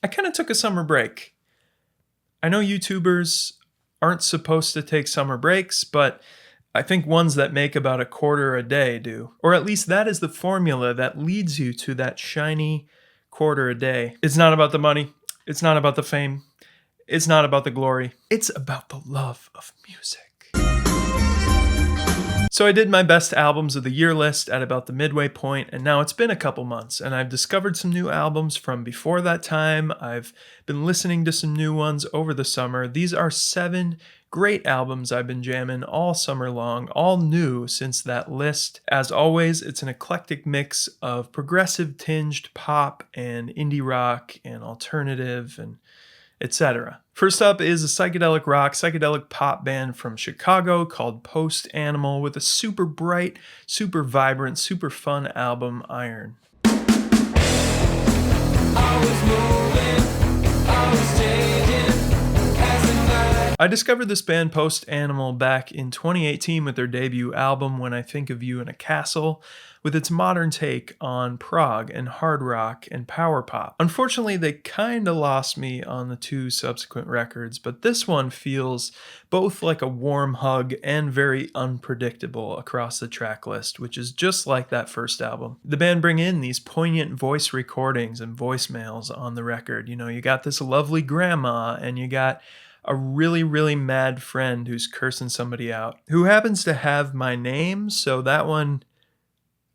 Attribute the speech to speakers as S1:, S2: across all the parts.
S1: I kind of took a summer break. I know YouTubers aren't supposed to take summer breaks, but I think ones that make about a quarter a day do. Or at least that is the formula that leads you to that shiny quarter a day. It's not about the money. It's not about the fame. It's not about the glory. It's about the love of music. So I did my best albums of the year list at about the midway point, and now it's been a couple months, and I've discovered some new albums from before that time. I've been listening to some new ones over the summer. These are 7 great albums I've been jamming all summer long, all new since that list. As always, it's an eclectic mix of progressive tinged pop and indie rock and alternative and etc. First up is a psychedelic rock, psychedelic pop band from Chicago called Post Animal with a super bright, super vibrant, super fun album, Iron. I discovered this band Post Animal back in 2018 with their debut album When I Think of You in a Castle, with its modern take on prog and hard rock and power pop. Unfortunately, they kinda lost me on the 2 subsequent records, but this one feels both like a warm hug and very unpredictable across the track list, which is just like that first album. The band bring in these poignant voice recordings and voicemails on the record. You know, you got this lovely grandma and you got a really, really mad friend who's cursing somebody out, who happens to have my name, so that one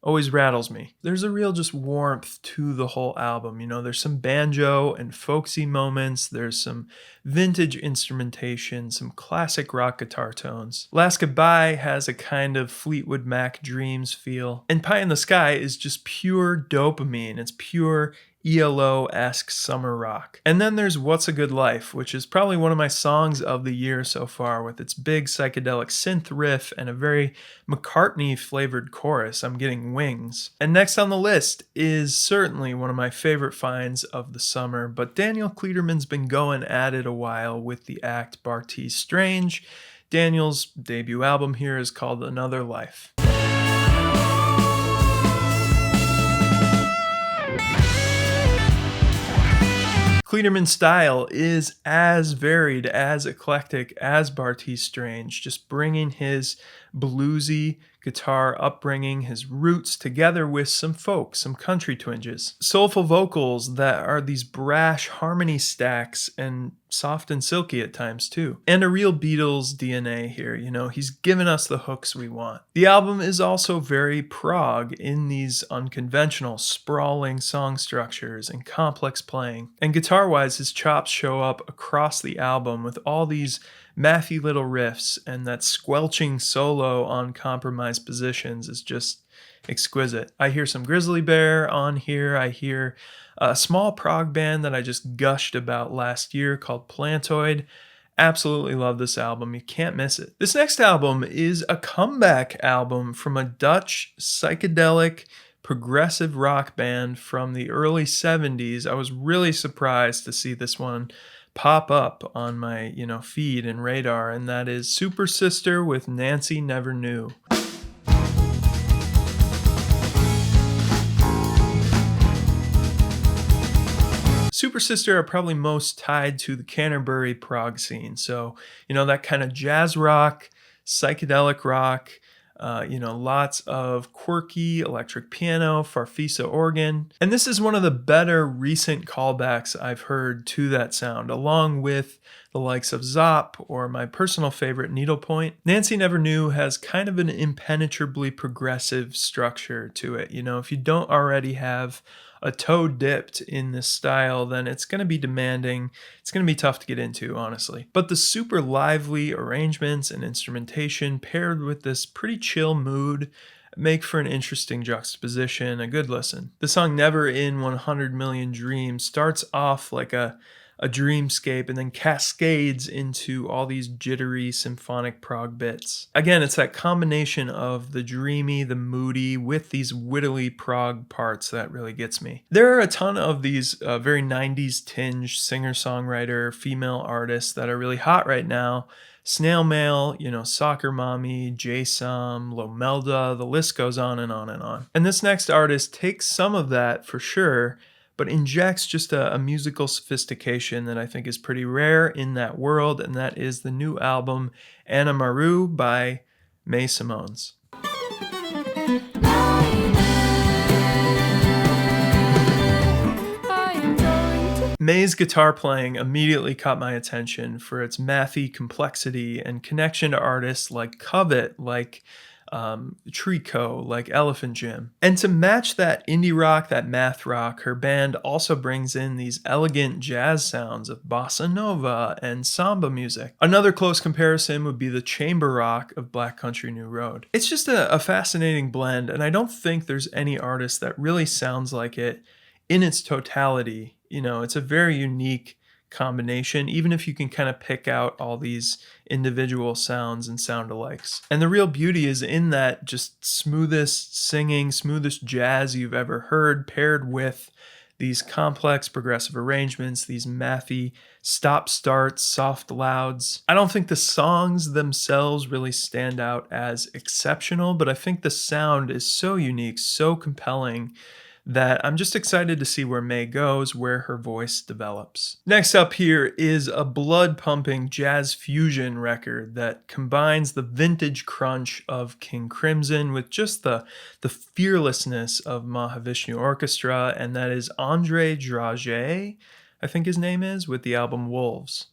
S1: always rattles me. There's a real just warmth to the whole album. You know, there's some banjo and folksy moments, there's some vintage instrumentation, some classic rock guitar tones. Last Goodbye has a kind of Fleetwood Mac Dreams feel, and Pie in the Sky is just pure dopamine. It's pure ELO-esque summer rock. And then there's What's a Good Life, which is probably one of my songs of the year so far, with its big psychedelic synth riff and a very McCartney-flavored chorus. I'm getting wings. And next on the list is certainly one of my favorite finds of the summer, but Daniel Kleederman's been going at it a while with the act Bartees Strange. Daniel's debut album here is called Another Life. Kleederman's style is as varied, as eclectic as Bartees Strange, just bringing his bluesy guitar upbringing, his roots, together with some folk, some country twinges. Soulful vocals that are these brash harmony stacks and soft and silky at times too. And a real Beatles DNA here, you know, he's given us the hooks we want. The album is also very prog in these unconventional, sprawling song structures and complex playing. And guitar-wise, his chops show up across the album with all these mathy little riffs, and that squelching solo on compromised positions is just exquisite. I hear some Grizzly Bear on here. I hear a small prog band that I just gushed about last year called Plantoid. Absolutely love this album. You can't miss it. This next album is a comeback album from a Dutch psychedelic progressive rock band from the early 70s. I was really surprised to see this one pop up on my, feed and radar, and that is Supersister with Nancy Never Knew. Supersister are probably most tied to the Canterbury prog scene. So, that kind of jazz rock, psychedelic rock, lots of quirky electric piano, farfisa organ. And this is one of the better recent callbacks I've heard to that sound, along with the likes of Zop or my personal favorite Needlepoint. Nancy Never Knew has kind of an impenetrably progressive structure to it. If you don't already have a toe dipped in this style, then it's going to be demanding. It's going to be tough to get into, honestly. But the super lively arrangements and instrumentation paired with this pretty chill mood make for an interesting juxtaposition, a good listen. The song Never in 100 Million Dreams starts off like a dreamscape and then cascades into all these jittery symphonic prog bits. Again, it's that combination of the dreamy, the moody, with these wittily prog parts that really gets me. There are a ton of these very 90s tinged singer-songwriter female artists that are really hot right now. Snail Mail, Soccer Mommy, J-Sum, Lomelda, the list goes on and on and on. And this next artist takes some of that for sure, but injects just a musical sophistication that I think is pretty rare in that world, and that is the new album Animaru by Mei Semones. Mei's guitar playing immediately caught my attention for its mathy complexity and connection to artists like Covet, like Trico, like Elephant Jim. And to match that indie rock, that math rock, her band also brings in these elegant jazz sounds of bossa nova and samba music. Another close comparison would be the chamber rock of Black Country New Road. It's just a fascinating blend, and I don't think there's any artist that really sounds like it in its totality. You know, it's a very unique combination, even if you can kind of pick out all these individual sounds and sound-alikes. And the real beauty is in that just smoothest singing, smoothest jazz you've ever heard, paired with these complex progressive arrangements, these mathy stop-starts, soft louds. I don't think the songs themselves really stand out as exceptional, but I think the sound is so unique, so compelling, that I'm just excited to see where Mei goes, where her voice develops. Next up here is a blood-pumping jazz fusion record that combines the vintage crunch of King Crimson with just the fearlessness of Mahavishnu Orchestra, and that is Andre Drage, I think his name is, with the album Wolves.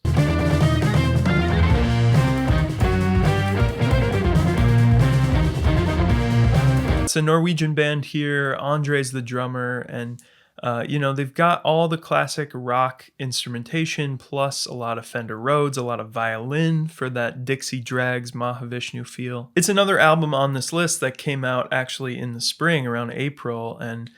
S1: It's a Norwegian band here. Andre's the drummer, and they've got all the classic rock instrumentation plus a lot of Fender Rhodes, a lot of violin for that Dixie Dregs Mahavishnu feel. It's another album on this list that came out actually in the spring around April, and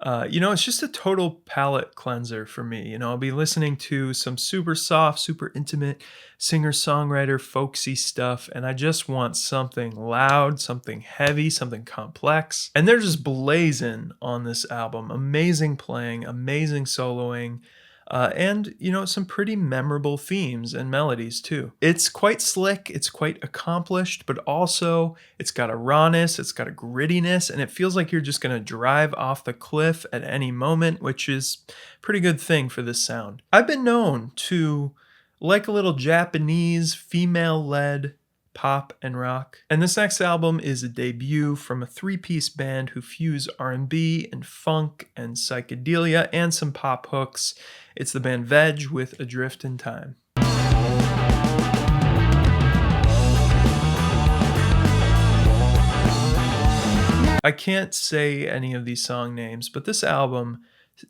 S1: it's just a total palate cleanser for me. I'll be listening to some super soft, super intimate singer-songwriter folksy stuff, and I just want something loud, something heavy, something complex. And they're just blazing on this album. Amazing playing, amazing soloing, and some pretty memorable themes and melodies too. It's quite slick, it's quite accomplished, but also it's got a rawness, it's got a grittiness, and it feels like you're just gonna drive off the cliff at any moment, which is a pretty good thing for this sound. I've been known to like a little Japanese female-led pop and rock. And this next album is a debut from a three-piece band who fuse R&B and funk and psychedelia and some pop hooks. It's the band Veg with Adrift in Time. I can't say any of these song names, but this album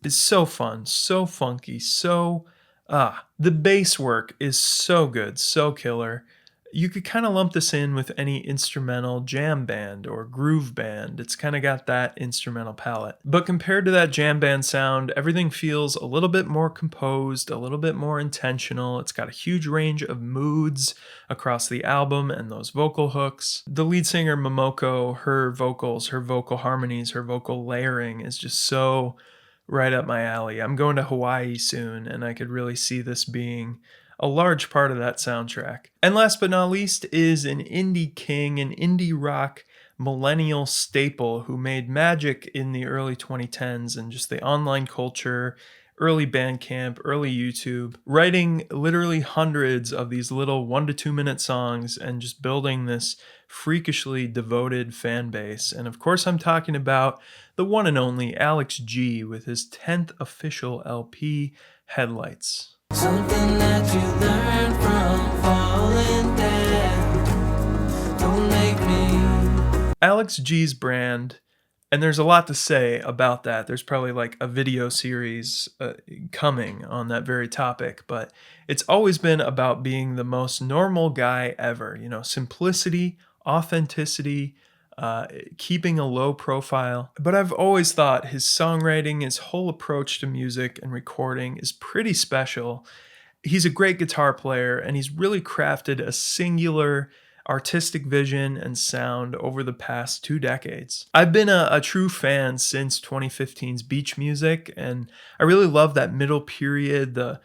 S1: is so fun, so funky, the bass work is so good, so killer. You could kind of lump this in with any instrumental jam band or groove band. It's kind of got that instrumental palette. But compared to that jam band sound, everything feels a little bit more composed, a little bit more intentional. It's got a huge range of moods across the album and those vocal hooks. The lead singer, Momoko, her vocals, her vocal harmonies, her vocal layering is just so right up my alley. I'm going to Hawaii soon, and I could really see this being a large part of that soundtrack. And last but not least is an indie king, an indie rock millennial staple who made magic in the early 2010s and just the online culture, early Bandcamp, early YouTube, writing literally hundreds of these little 1 to 2 minute songs and just building this freakishly devoted fan base. And of course, I'm talking about the one and only Alex G with his 10th official LP, Headlights. Something that you learned from falling down. Don't make me. Alex G's brand, and there's a lot to say about that. There's probably like a video series coming on that very topic, but it's always been about being the most normal guy ever. Simplicity, authenticity, keeping a low profile. But I've always thought his songwriting, his whole approach to music and recording is pretty special. He's a great guitar player, and he's really crafted a singular artistic vision and sound over the past 2 decades. I've been a true fan since 2015's beach music, and I really love that middle period, the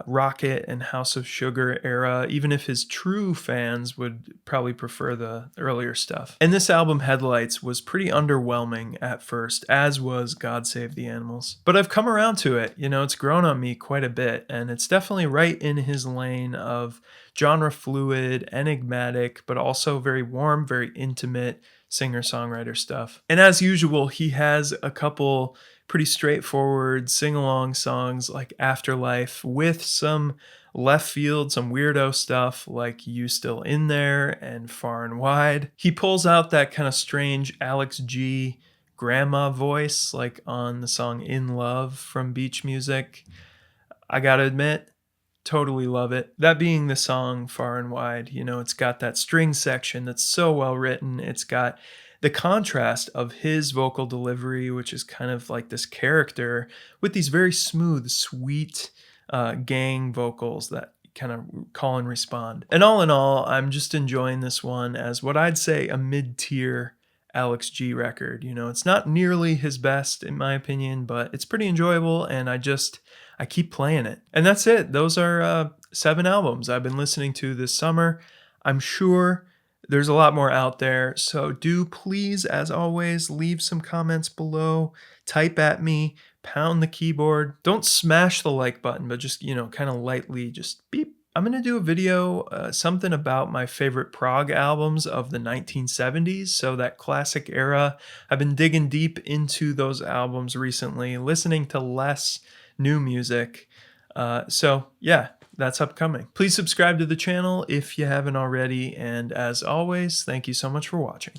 S1: Rocket and House of Sugar era, even if his true fans would probably prefer the earlier stuff. And this album, Headlights, was pretty underwhelming at first, as was God Save the Animals. But I've come around to it. It's grown on me quite a bit, and it's definitely right in his lane of genre fluid, enigmatic, but also very warm, very intimate singer-songwriter stuff. And as usual, he has a couple pretty straightforward sing-along songs like Afterlife with some left field, some weirdo stuff like You Still In There and Far and Wide. He pulls out that kind of strange Alex G grandma voice like on the song In Love from Beach Music. I gotta admit, totally love it. That being the song Far and Wide, it's got that string section that's so well written. It's got the contrast of his vocal delivery, which is kind of like this character, with these very smooth, sweet gang vocals that kind of call and respond. And all in all, I'm just enjoying this one as what I'd say a mid-tier Alex G record. It's not nearly his best in my opinion, but it's pretty enjoyable, and I keep playing it. And that's it. Those are 7 albums I've been listening to this summer. I'm sure there's a lot more out there, so do please, as always, leave some comments below, type at me, pound the keyboard. Don't smash the like button, but just, kind of lightly just beep. I'm going to do a video, something about my favorite prog albums of the 1970s, so that classic era. I've been digging deep into those albums recently, listening to less new music. So yeah, that's upcoming. Please subscribe to the channel if you haven't already, and as always, thank you so much for watching.